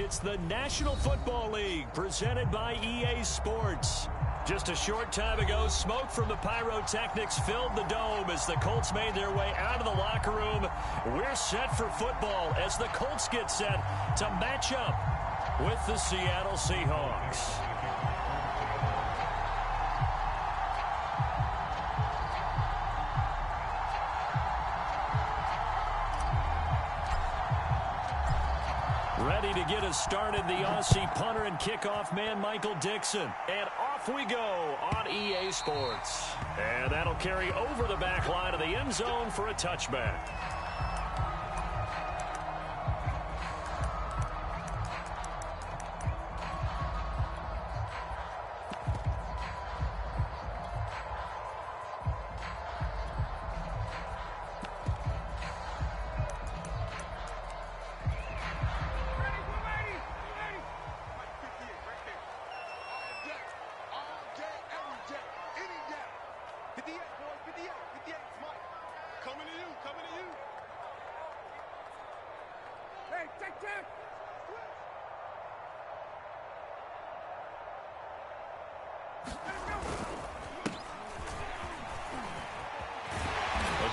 It's the National Football League presented by EA Sports. Just a short time ago, smoke from the pyrotechnics filled the dome as the Colts made their way out of the locker room. We're set for football as the Colts get set to match up with the Seattle Seahawks. Ready to get us started, the Aussie punter and kickoff man, Michael Dixon. And off we go on EA Sports. And that'll carry over the back line of the end zone for a touchback.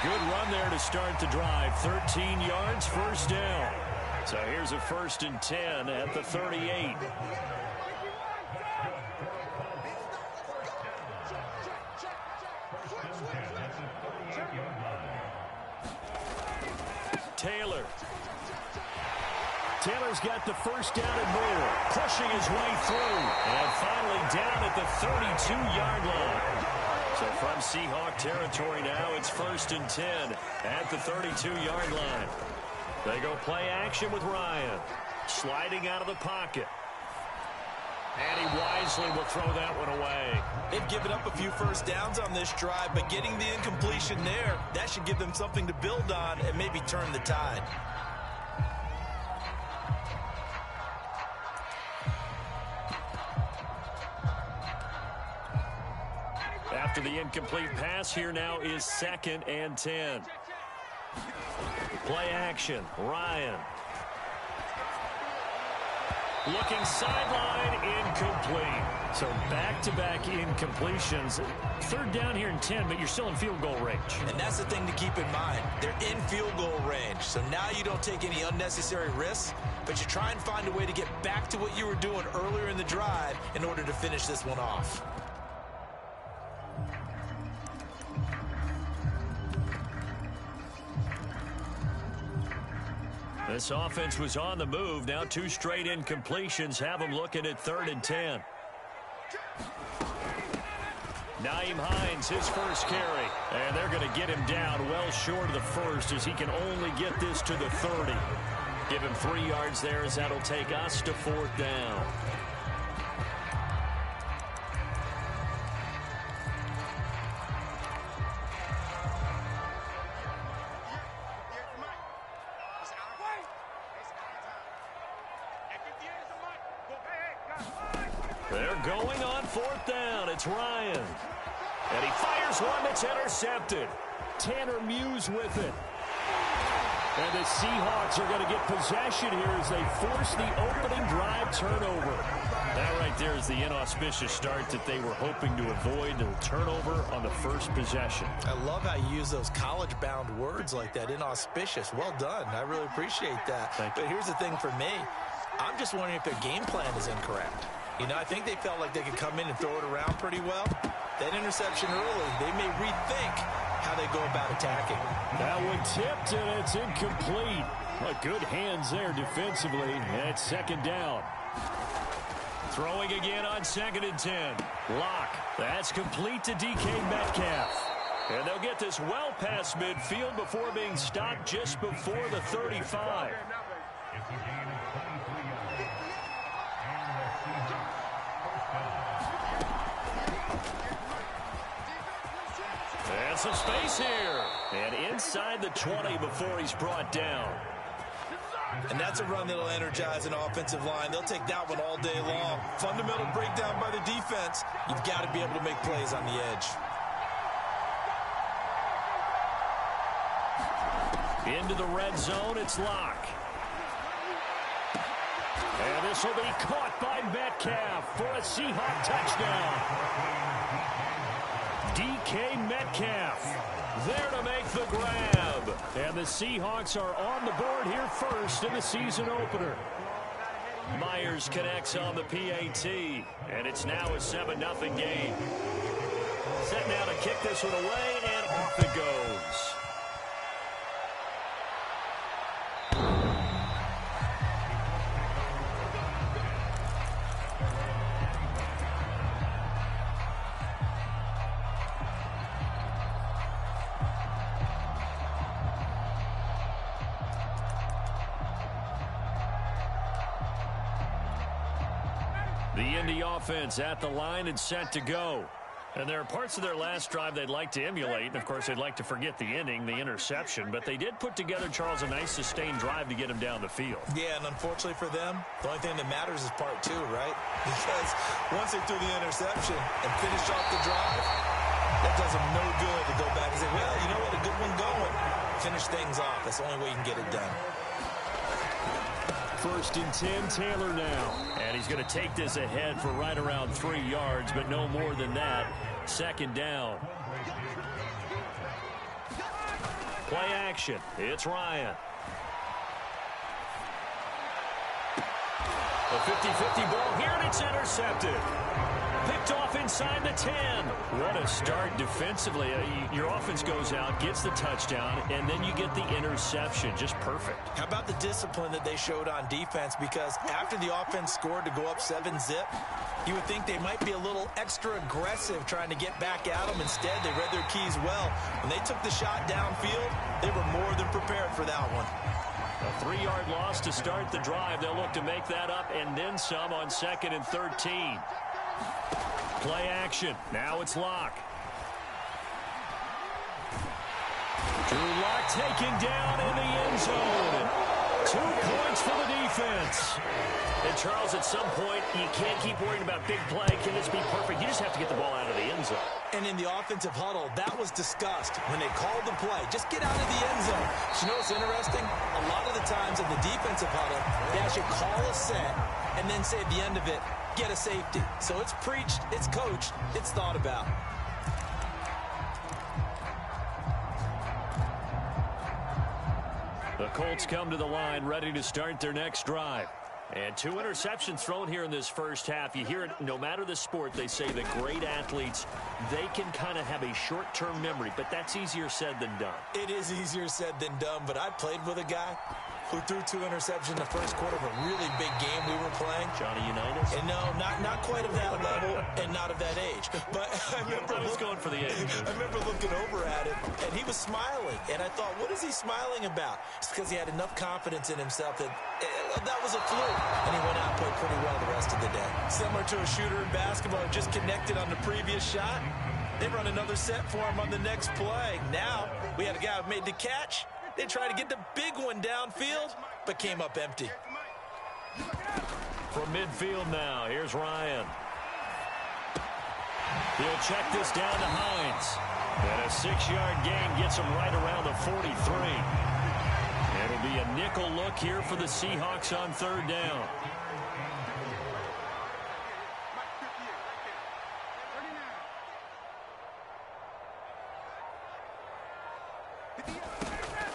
Good run there to start the drive. 13 yards, first down. So here's a 1st and 10 at the 38. Taylor's got the first down and more, pushing his way through, and finally down at the 32-yard line. So from Seahawk territory now, it's 1st and 10 at the 32-yard line. They go play action with Ryan, sliding out of the pocket. And he wisely will throw that one away. They've given up a few first downs on this drive, but getting the incompletion there, that should give them something to build on and maybe turn the tide. After the incomplete pass, here now is 2nd and 10. Play action, Ryan. Looking sideline, incomplete. So back-to-back incompletions. 3rd down here and 10, but you're still in field goal range. And that's the thing to keep in mind. They're in field goal range. So now you don't take any unnecessary risks, but you try and find a way to get back to what you were doing earlier in the drive in order to finish this one off. This offense was on the move. Now 2 straight incompletions have them looking at 3rd and 10. Naeem Hines, his first carry. And they're going to get him down well short of the first as he can only get this to the 30. Give him 3 yards there as that'll take us to 4th down. They're going on 4th down. It's Ryan. And he fires one that's intercepted. Tanner Muse with it. And the Seahawks are going to get possession here as they force the opening drive turnover. That right there is the inauspicious start that they were hoping to avoid. The turnover on the first possession. I love how you use those college-bound words like that, inauspicious. Well done. I really appreciate that. But here's the thing for me. I'm just wondering if their game plan is incorrect. You know, I think they felt like they could come in and throw it around pretty well. That interception early, they may rethink how they go about attacking. That one tipped, and it's incomplete. But good hands there defensively, and it's 2nd down. Throwing again on 2nd and 10. Lock. That's complete to DK Metcalf. And they'll get this well past midfield before being stopped just before the 35. And some space here. And inside the 20 before he's brought down. And that's a run that'll energize an offensive line. They'll take that one all day long. Fundamental breakdown by the defense. You've got to be able to make plays on the edge. Into the red zone, it's Lock. And this will be caught by Metcalf for a Seahawk touchdown. DK Metcalf there to make the grab. And the Seahawks are on the board here first in the season opener. Myers connects on the PAT, and it's now a 7-0 game. Set now to kick this one away, and off it goes. The Indy offense at the line and set to go. And there are parts of their last drive they'd like to emulate. And, of course, they'd like to forget the inning, the interception. But they did put together, Charles, a nice sustained drive to get him down the field. Yeah, and unfortunately for them, the only thing that matters is part two, right? Because once they threw the interception and finished off the drive, that does them no good to go back and say, well, you know what, a good one going. Finish things off. That's the only way you can get it done. 1st and 10, Taylor now. And he's going to take this ahead for right around 3 yards, but no more than that. 2nd down. Play action. It's Ryan. A 50-50 ball here, and it's intercepted. Picked off inside the 10. What a start defensively. Your offense goes out, gets the touchdown, and then you get the interception. Just perfect. How about the discipline that they showed on defense? Because after the offense scored to go up 7-zip, you would think they might be a little extra aggressive trying to get back at them. Instead, they read their keys well. When they took the shot downfield, they were more than prepared for that one. A 3-yard loss to start the drive. They'll look to make that up and then some on 2nd and 13. Play action. Now it's Locke. Drew Lock taken down in the end zone. 2 points for the defense. And, Charles, at some point, you can't keep worrying about big play. Can this be perfect? You just have to get the ball out of the end zone. And in the offensive huddle, that was discussed when they called the play. Just get out of the end zone. But you know what's interesting? A lot of the times in the defensive huddle, they actually call a set and then say at the end of it, get a safety. So it's preached, it's coached, it's thought about. The Colts come to the line, ready to start their next drive. And 2 interceptions thrown here in this first half. You hear it, no matter the sport, they say the great athletes, they can kind of have a short-term memory, but that's easier said than done. It is easier said than done, but I played with a guy who threw 2 interceptions in the first quarter of a really big game we were playing. Johnny Unitas? And no, not quite of that level and not of that age. But I remember going for the age. I remember looking over at him, and he was smiling. And I thought, what is he smiling about? It's because he had enough confidence in himself that that was a fluke. And he went out and played pretty well the rest of the day. Similar to a shooter in basketball who just connected on the previous shot. They run another set for him on the next play. Now, we had a guy who made the catch. They tried to get the big one downfield, but came up empty. From midfield now, here's Ryan. He'll check this down to Hines. And a 6-yard gain gets him right around the 43. It'll be a nickel look here for the Seahawks on 3rd down.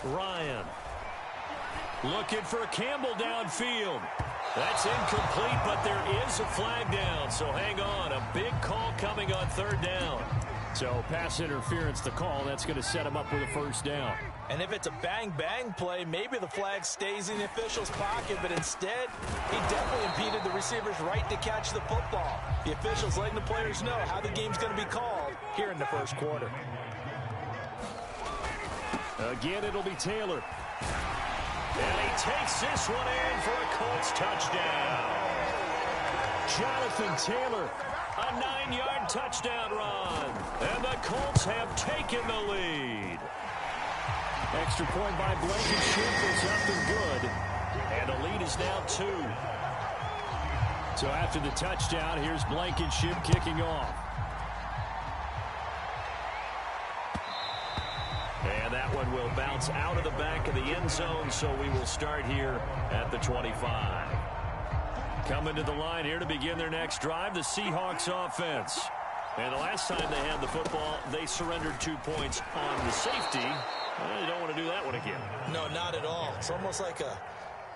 Ryan looking for Campbell downfield. That's incomplete, but there is a flag down, so hang on. A big call coming on 3rd down. So pass interference, the call. That's going to set him up with a 1st down. And if it's a bang-bang play, maybe the flag stays in the official's pocket, but instead, he definitely impeded the receiver's right to catch the football. The officials letting the players know how the game's going to be called here in the first quarter. Again, it'll be Taylor. And he takes this one in for a Colts touchdown. Jonathan Taylor, a 9-yard touchdown run. And the Colts have taken the lead. Extra point by Blankenship is up and good. And the lead is now 2. So after the touchdown, here's Blankenship kicking off. And that one will bounce out of the back of the end zone, so we will start here at the 25. Coming to the line here to begin their next drive, the Seahawks offense. And the last time they had the football, they surrendered 2 points on the safety. Well, you don't want to do that one again. No, not at all. It's almost like a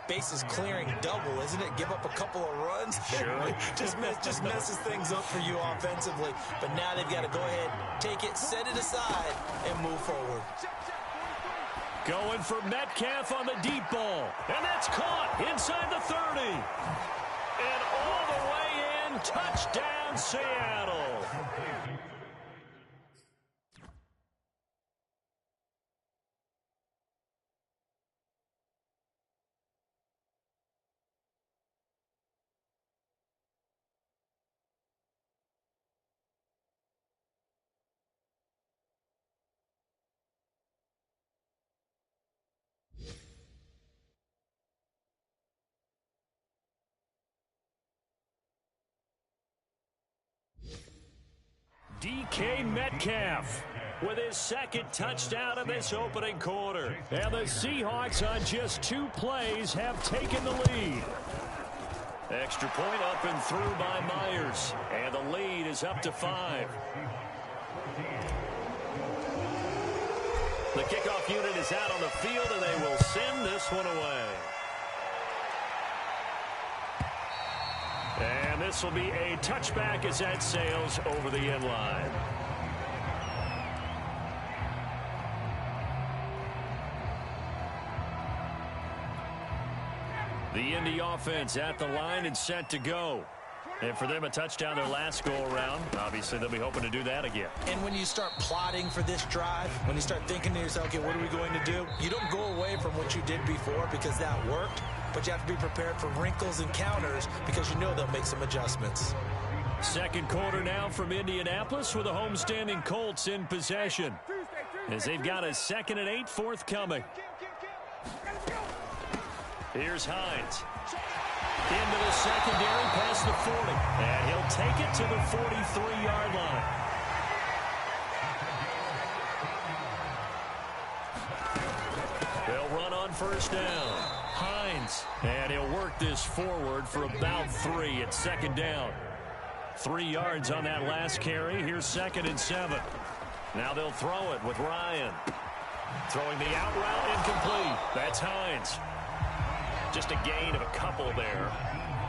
bases clearing double, isn't it? Give up a couple of runs. Sure. just messes things up for you offensively. But now they've got to go ahead, take it, set it aside, and move forward. Going for Metcalf on the deep ball. And that's caught inside the 30. And all the way in, touchdown Seattle. DK Metcalf with his second touchdown of this opening quarter. And the Seahawks on just 2 plays have taken the lead. Extra point up and through by Myers. And the lead is up to 5. The kickoff unit is out on the field, and they will send this one away. And this will be a touchback as that sails over the end line. The Indy offense at the line and set to go. And for them, a touchdown their last go-around. Obviously, they'll be hoping to do that again. And when you start plotting for this drive, when you start thinking to yourself, okay, what are we going to do? You don't go away from what you did before because that worked. But you have to be prepared for wrinkles and counters because you know they'll make some adjustments. Second quarter now from Indianapolis with the homestanding Colts in possession. As they've got a 2nd and 8 forthcoming. Here's Hines. Into the secondary past the 40. And he'll take it to the 43-yard line. They'll run on first down. Hines. And he'll work this forward for about 3 at 2nd down. 3 yards on that last carry. Here's 2nd and 7. Now they'll throw it with Ryan. Throwing the out route incomplete. That's Hines. Just a gain of a couple there.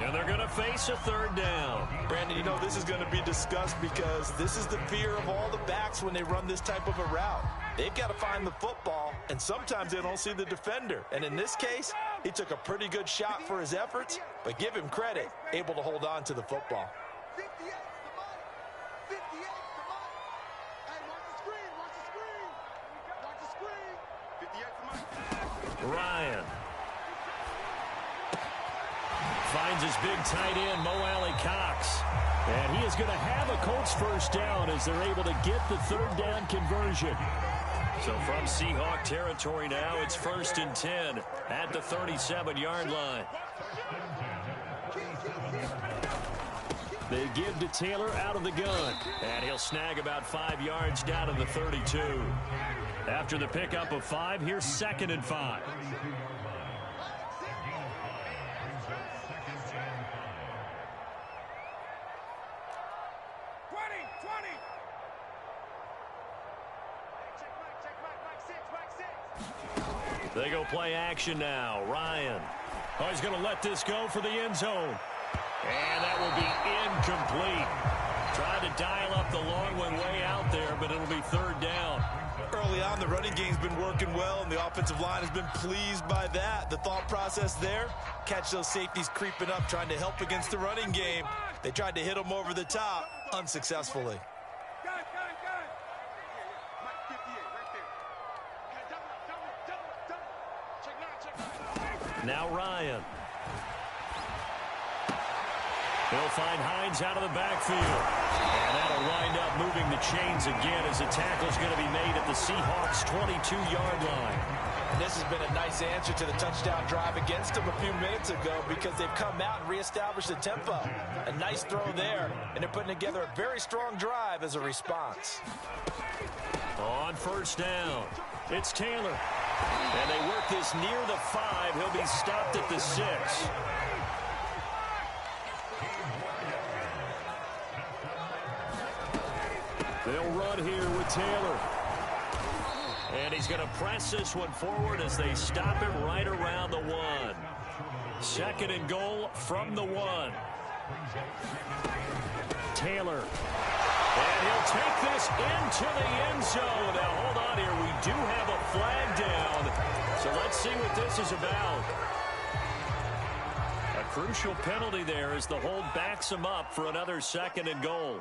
And they're going to face a 3rd down. Brandon, you know this is going to be discussed because this is the fear of all the backs when they run this type of a route. They've got to find the football, and sometimes they don't see the defender. And in this case, he took a pretty good shot for his efforts, but give him credit, able to hold on to the football. Ryan finds his big tight end, Mo Alley Cox. And he is going to have a Colts first down as they're able to get the 3rd down conversion. So from Seahawk territory now, it's 1st and 10 at the 37-yard line. They give to Taylor out of the gun. And he'll snag about 5 yards down to the 32. After the pickup of 5, here's 2nd and 5. They go play action now. Ryan. Oh, he's going to let this go for the end zone. And that will be incomplete. Tried to dial up the long one way out there, but it'll be 3rd down. Early on, the running game's been working well, and the offensive line has been pleased by that. The thought process there, catch those safeties creeping up, trying to help against the running game. They tried to hit them over the top, unsuccessfully. Now Ryan. He'll find Hines out of the backfield. And that'll wind up moving the chains again as the tackle's going to be made at the Seahawks' 22-yard line. And this has been a nice answer to the touchdown drive against them a few minutes ago because they've come out and reestablished the tempo. A nice throw there, and they're putting together a very strong drive as a response. On first down, it's Taylor. And they work this near the 5. He'll be stopped at the 6. They'll run here with Taylor. And he's going to press this one forward as they stop him right around the 1. 2nd and goal from the 1. Taylor. And he'll take this into the end zone. Now, hold on here. We do have a flag down. So let's see what this is about. A crucial penalty there as the hold backs him up for another 2nd and goal.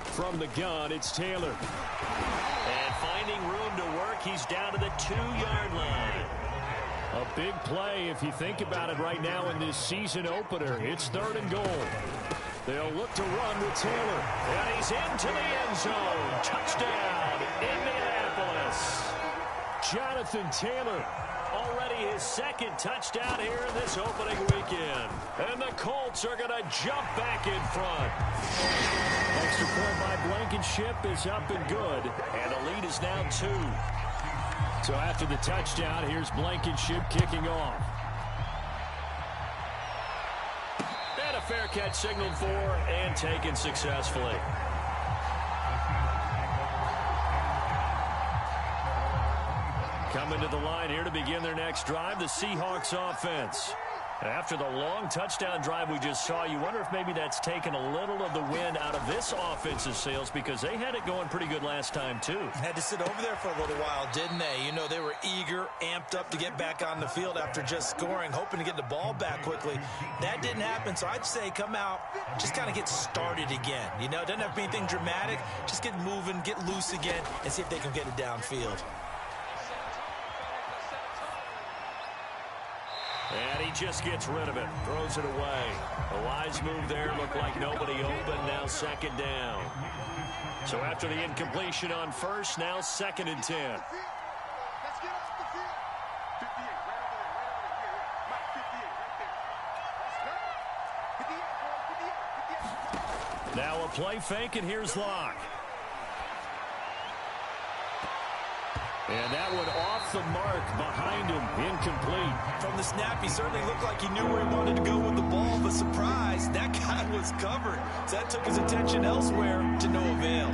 From the gun, it's Taylor. And finding room to work, he's down to the 2-yard line. A big play if you think about it right now in this season opener. It's 3rd and goal. They'll look to run with Taylor. And he's into the end zone. Touchdown, Indianapolis. Jonathan Taylor. Already his 2nd touchdown here in this opening weekend. And the Colts are going to jump back in front. Extra point by Blankenship is up and good. And the lead is now 2. So after the touchdown, here's Blankenship kicking off. And a fair catch signaled for and taken successfully. Coming to the line here to begin their next drive, the Seahawks offense. After the long touchdown drive we just saw, you wonder if maybe that's taken a little of the wind out of this offensive sails because they had it going pretty good last time too. Had to sit over there for a little while, didn't they? You know, they were eager, amped up to get back on the field after just scoring, hoping to get the ball back quickly. That didn't happen, so I'd say come out, just kind of get started again. You know, it doesn't have to be anything dramatic. Just get moving, get loose again, and see if they can get it downfield. And he just gets rid of it, throws it away. A wise move there, looked like nobody open, now 2nd down. So after the incompletion on 1st, now 2nd and 10. Now a play fake, and here's Locke. And that one off the mark behind him, incomplete. From the snap, he certainly looked like he knew where he wanted to go with the ball, but surprise, that guy was covered. So that took his attention elsewhere to no avail.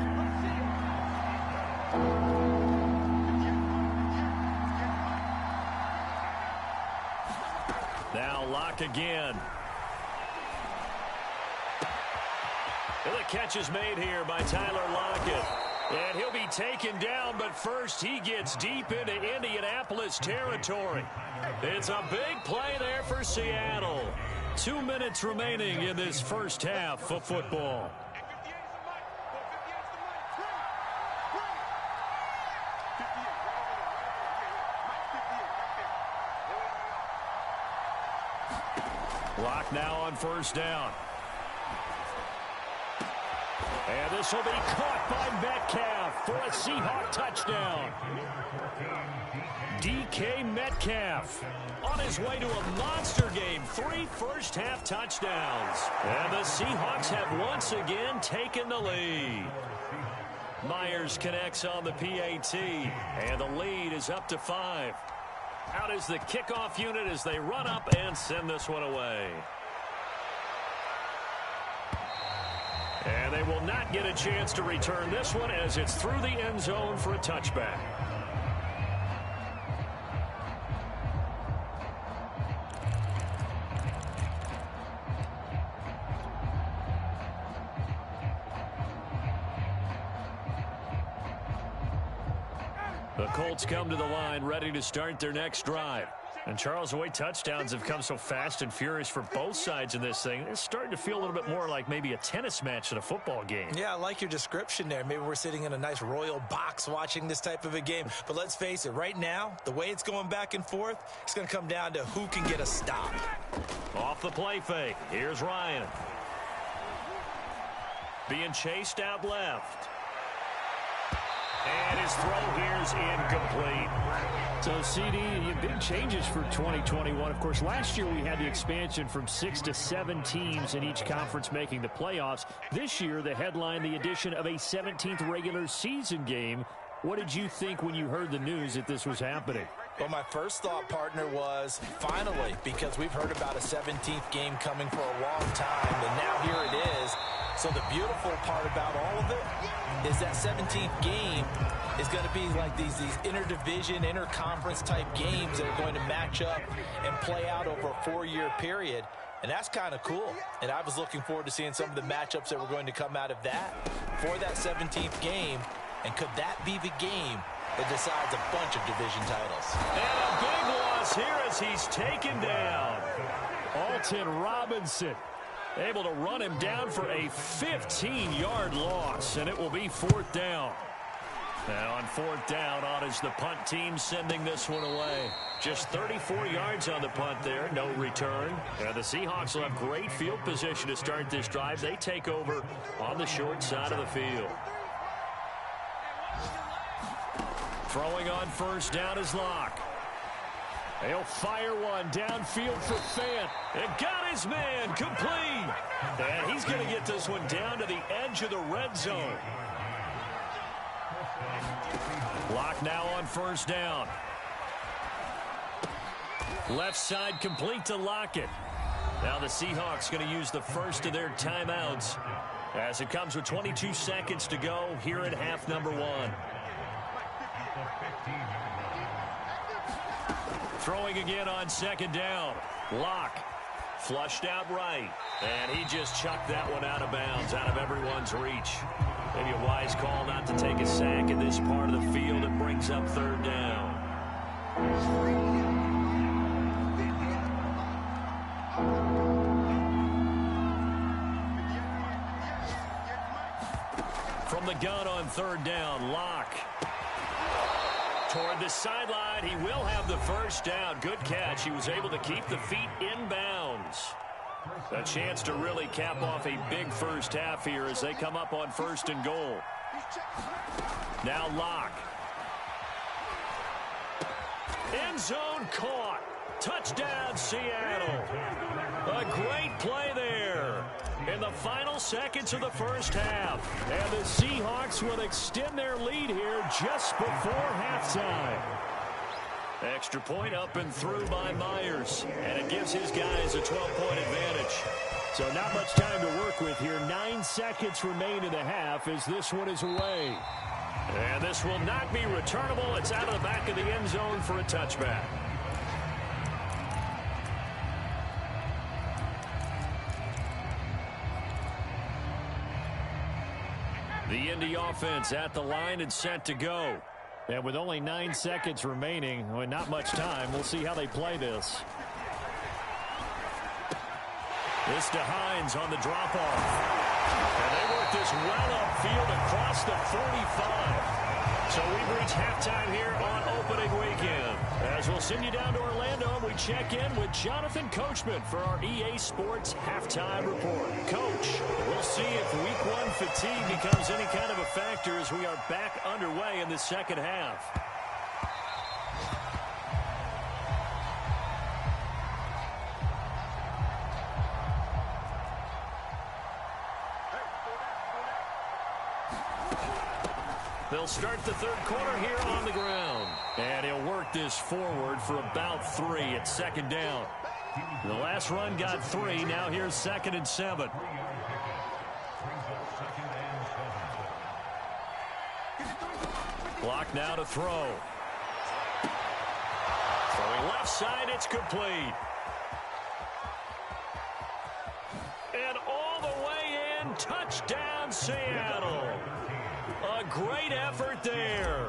Now Locke again. And the catch is made here by Tyler Lockett. And he'll be taken down, but first he gets deep into Indianapolis territory. It's a big play there for Seattle. 2 minutes remaining in this first half of football. Clock now on 1st down. And this will be caught by Metcalf for a Seahawk touchdown. DK Metcalf on his way to a monster game. 3 first-half touchdowns. And the Seahawks have once again taken the lead. Myers connects on the PAT. And the lead is up to 5. Out is the kickoff unit as they run up and send this one away. And they will not get a chance to return this one as it's through the end zone for a touchback. The Colts come to the line ready to start their next drive. And, Charles, the way touchdowns have come so fast and furious for both sides in this thing, it's starting to feel a little bit more like maybe a tennis match than a football game. Yeah, I like your description there. Maybe we're sitting in a nice royal box watching this type of a game. But let's face it, right now, the way it's going back and forth, it's going to come down to who can get a stop. Off the play fake, here's Ryan. Being chased out left. And his throw here's incomplete. So, CD, big changes for 2021. Of course, last year we had the expansion from 6 to 7 teams in each conference making the playoffs. This year, the headline, the addition of a 17th regular season game. What did you think when you heard the news that this was happening? Well, my first thought, partner, was finally, because we've heard about a 17th game coming for a long time, and now here it is. So the beautiful part about all of it is that 17th game is going to be like these interdivision, interconference type games that are going to match up and play out over a 4-year period. And that's kind of cool. And I was looking forward to seeing some of the matchups that were going to come out of that for that 17th game. And could that be the game that decides a bunch of division titles? And a big loss here as he's taken down. Alton Robinson able to run him down for a 15-yard loss, and it will be 4th down. Now on 4th down, on is the punt team sending this one away. Just 34 yards on the punt there, no return. And the Seahawks will have great field position to start this drive. They take over on the short side of the field. Throwing on 1st down is Locke. He'll fire one downfield for Fant. It got his man complete. And he's going to get this one down to the edge of the red zone. Locke now on 1st down. Left side complete to Lockett. Now the Seahawks going to use the first of their timeouts as it comes with 22 seconds to go here at half number 1. Throwing again on 2nd down. Locke flushed out right. And he just chucked that one out of bounds, out of everyone's reach. Maybe a wise call not to take a sack in this part of the field. It brings up 3rd down. From the gun on 3rd down, Locke. Toward the sideline, he will have the 1st down. Good catch. He was able to keep the feet in bounds. A chance to really cap off a big first half here as they come up on 1st and goal. Now Locke. End zone caught. Touchdown, Seattle. A great play there in the final seconds of the first half. And the Seahawks will extend their lead here just before halftime. Extra point up and through by Myers. And it gives his guys a 12-point advantage. So not much time to work with here. 9 seconds remain in the half as this one is away. And this will not be returnable. It's out of the back of the end zone for a touchback. The Indy offense at the line and set to go. And with only 9 seconds remaining, and not much time, we'll see how they play this. This to Hines on the drop-off. And they work this well upfield across the 45. So we've reached halftime here on opening weekend. As we'll send you down to Orlando, we check in with Jonathan Coachman for our EA Sports Halftime Report. Coach, we'll see if Week 1 fatigue becomes any kind of a factor as we are back underway in the second half. They'll start the third quarter here on the ground. And he'll work this forward for about 3 at 2nd down. The last run got 3. Now here's 2nd and 7. Clock now to throw. Throwing left side, it's complete. And all the way in, touchdown Seattle. A great effort there.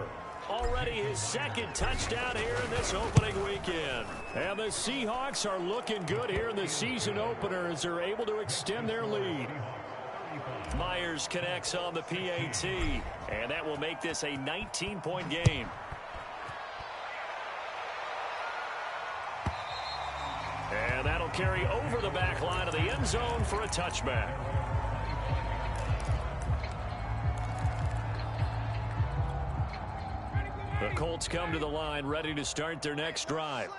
Already his 2nd touchdown here in this opening weekend. And the Seahawks are looking good here in the season opener as they're able to extend their lead. Myers connects on the PAT, and that will make this a 19-point game. And that'll carry over the back line of the end zone for a touchback. The Colts come to the line ready to start their next drive.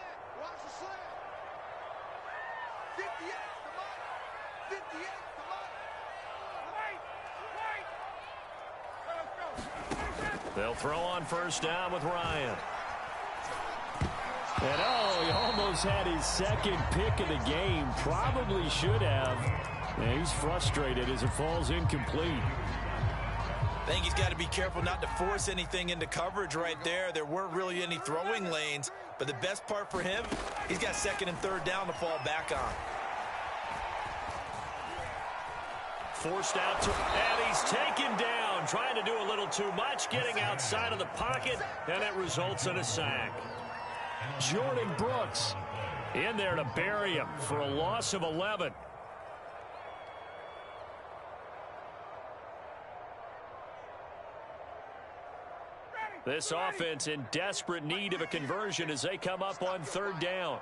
They'll throw on 1st down with Ryan. And he almost had his second pick of the game. Probably should have. And he's frustrated as it falls incomplete. I think he's got to be careful not to force anything into coverage right there. There weren't really any throwing lanes. But the best part for him, he's got second and third down to fall back on. Forced out to, and he's taken down. Trying to do a little too much, getting outside of the pocket, and it results in a sack. Jordan Brooks in there to bury him for a loss of 11. This offense in desperate need of a conversion as they come up on third down.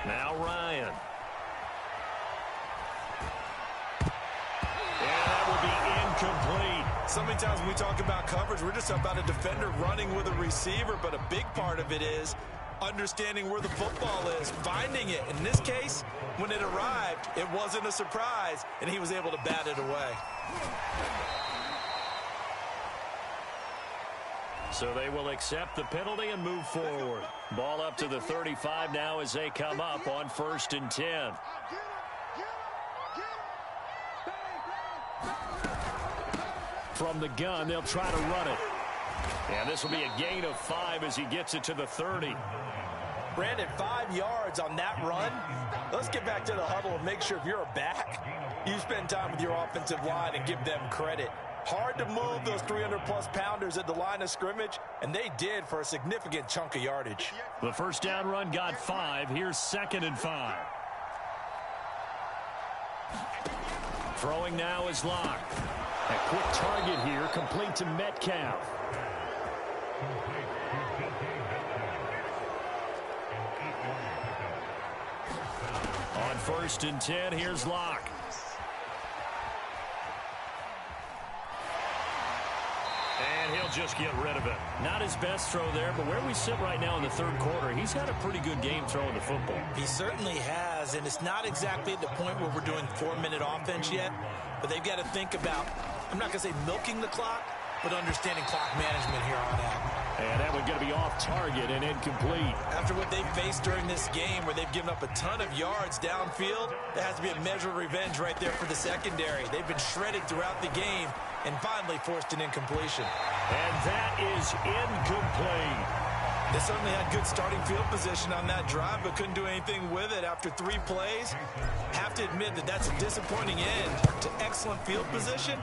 Now Ryan. And that will be incomplete. So many times when we talk about coverage, we're just about a defender running with a receiver, but a big part of it is understanding where the football is, finding it. In this case, when it arrived, it wasn't a surprise, and he was able to bat it away. So they will accept the penalty and move forward. Ball up to the 35 now as they come up on 1st and 10. From the gun, they'll try to run it. And this will be a gain of 5 as he gets it to the 30. Brandon, 5 yards on that run. Let's get back to the huddle and make sure if you're a back, you spend time with your offensive line and give them credit. Hard to move those 300-plus pounders at the line of scrimmage, and they did for a significant chunk of yardage. The first down run got 5. Here's 2nd and 5. Throwing now is Locke. A quick target here, complete to Metcalf. On 1st and 10, here's Locke. And he'll just get rid of it. Not his best throw there, but where we sit right now in the third quarter, he's had a pretty good game throwing the football. He certainly has, and it's not exactly at the point where we're doing 4-minute offense yet, but they've got to think about, I'm not going to say milking the clock, but understanding clock management here on out. And that one's going to be off target and incomplete. After what they've faced during this game where they've given up a ton of yards downfield, there has to be a measure of revenge right there for the secondary. They've been shredded throughout the game and finally forced an incompletion. And that is incomplete. They certainly had good starting field position on that drive, but couldn't do anything with it after 3 plays. Have to admit that that's a disappointing end to excellent field position.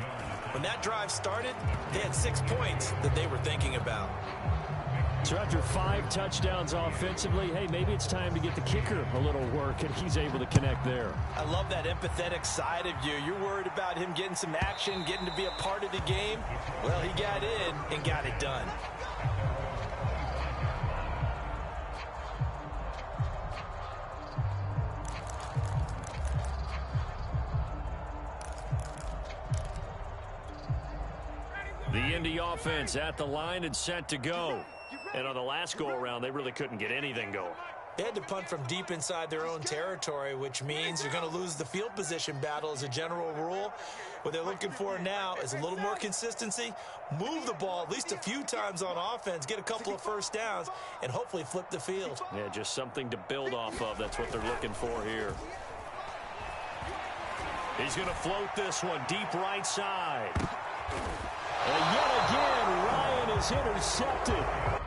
When that drive started, they had 6 points that they were thinking about. So after 5 touchdowns offensively, hey, maybe it's time to get the kicker a little work, and he's able to connect there. I love that empathetic side of you. You're worried about him getting some action, getting to be a part of the game. Well, he got in and got it done. The Indy offense at the line and set to go. And on the last go-around, they really couldn't get anything going. They had to punt from deep inside their own territory, which means you're going to lose the field position battle as a general rule. What they're looking for now is a little more consistency, move the ball at least a few times on offense, get a couple of first downs, and hopefully flip the field. Yeah, just something to build off of. That's what they're looking for here. He's going to float this one deep right side. And yet again, Ryan is intercepted.